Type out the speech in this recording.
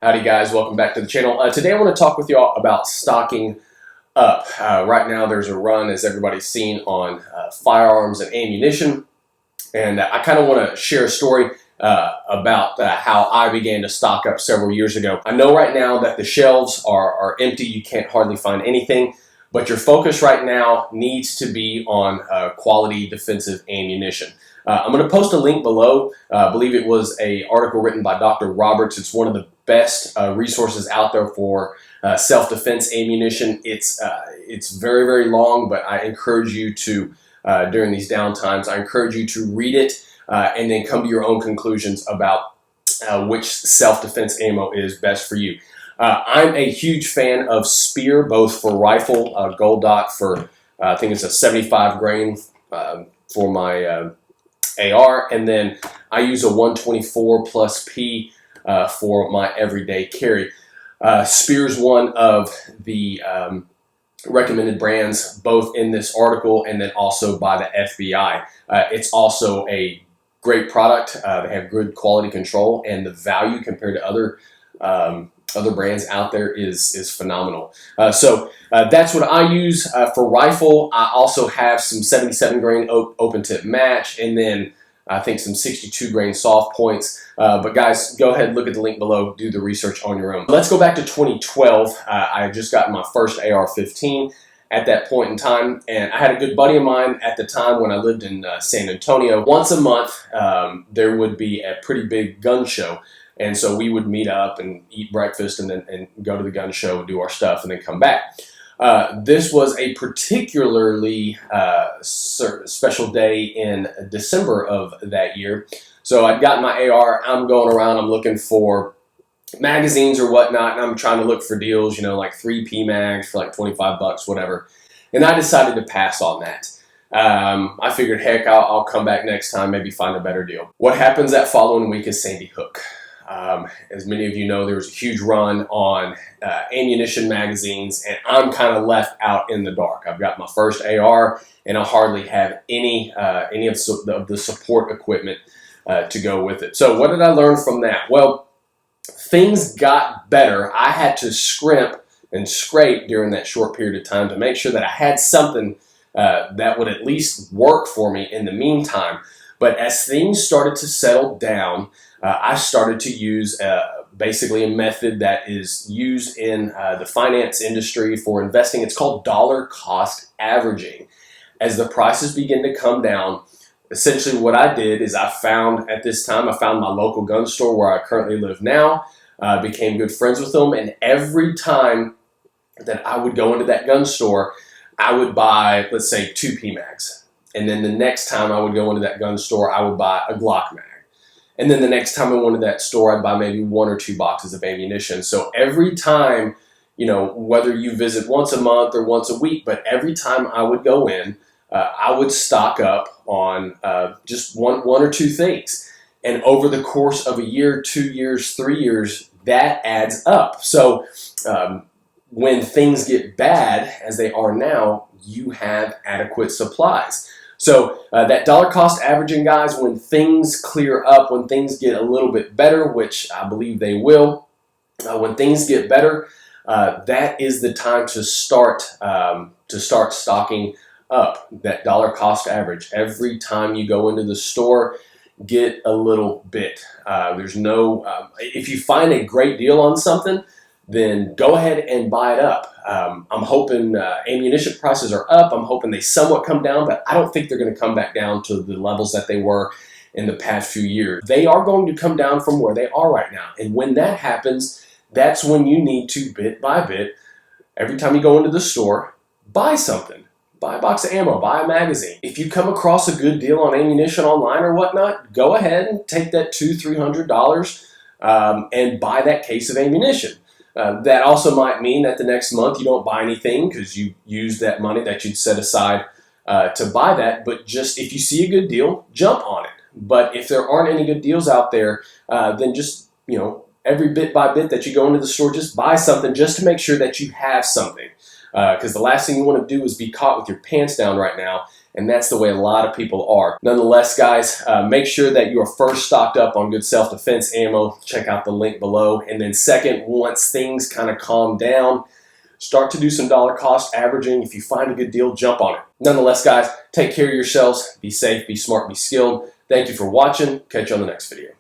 Howdy guys, welcome back to the channel. Today I want to talk with y'all about stocking up. Right now there's a run, as everybody's seen, on firearms and ammunition, and I kind of want to share a story about how I began to stock up several years ago. I know right now that the shelves are empty, you can't hardly find anything, but your focus right now needs to be on quality defensive ammunition. I'm going to post a link below. I believe it was an article written by Dr. Roberts. It's one of the best resources out there for self-defense ammunition. It's very, very long, but I encourage you to, during these downtimes, I encourage you to read it and then come to your own conclusions about which self-defense ammo is best for you. I'm a huge fan of Speer, both for rifle, Gold Dot for, I think it's a 75 grain for my AR, and then I use a 124 plus P for my everyday carry. Speer's one of the recommended brands, both in this article and then also by the FBI. It's also a great product. They have good quality control, and the value compared to other brands out there is phenomenal. So that's what I use for rifle. I also have some 77 grain open tip match, and then I think some 62 grain soft points. But guys, go ahead and look at the link below, do the research on your own. Let's go back to 2012. I just got my first AR-15 at that point in time, and I had a good buddy of mine at the time when I lived in San Antonio. Once a month, there would be a pretty big gun show. And so we would meet up and eat breakfast and go to the gun show, do our stuff, and then come back. This was a particularly special day in December of that year. So I'd gotten my AR, I'm going around, I'm looking for magazines or whatnot, and I'm trying to look for deals, you know, like 3 PMags for like 25 bucks, whatever. And I decided to pass on that. I figured, heck, I'll come back next time, maybe find a better deal. What happens that following week is Sandy Hook. As many of you know, there was a huge run on ammunition magazines, and I'm kind of left out in the dark. I've got my first AR, and I hardly have any of the support equipment to go with it. So what did I learn from that? Well, things got better. I had to scrimp and scrape during that short period of time to make sure that I had something that would at least work for me in the meantime. But as things started to settle down, I started to use basically a method that is used in the finance industry for investing. It's called dollar cost averaging. As the prices begin to come down, essentially what I did is I found my local gun store where I currently live now, became good friends with them, and every time that I would go into that gun store, I would buy, let's say, 2 PMags. And then the next time I would go into that gun store, I would buy a Glock mag. And then the next time I went to that store, I'd buy maybe 1 or 2 boxes of ammunition. So every time, you know, whether you visit once a month or once a week, but every time I would go in, I would stock up on just one or 2 things. And over the course of a year, 2 years, 3 years, that adds up. So when things get bad, as they are now, you have adequate supplies. So that dollar cost averaging, guys, when things clear up, when things get a little bit better, which I believe they will, when things get better, that is the time to start stocking up that dollar cost average. Every time you go into the store, get a little bit. There's no, if you find a great deal on something, then go ahead and buy it up. I'm hoping ammunition prices are up. I'm hoping they somewhat come down, but I don't think they're going to come back down to the levels that they were in the past few years. They are going to come down from where they are right now. And when that happens, that's when you need to, bit by bit, every time you go into the store, buy something. Buy a box of ammo, buy a magazine. If you come across a good deal on ammunition online or whatnot, go ahead and take that $200-300 and buy that case of ammunition. That also might mean that the next month you don't buy anything because you used that money that you'd set aside to buy that. But just if you see a good deal, jump on it. But if there aren't any good deals out there, then just, you know, every bit by bit that you go into the store, just buy something just to make sure that you have something. Because the last thing you want to do is be caught with your pants down right now And that's the way a lot of people are. Nonetheless, guys, make sure that you are first stocked up on good self-defense ammo. Check out the link below. And then second, once things kind of calm down, start to do some dollar cost averaging. If you find a good deal, jump on it. Nonetheless, guys, take care of yourselves. Be safe, be smart, be skilled. Thank you for watching. Catch you on the next video.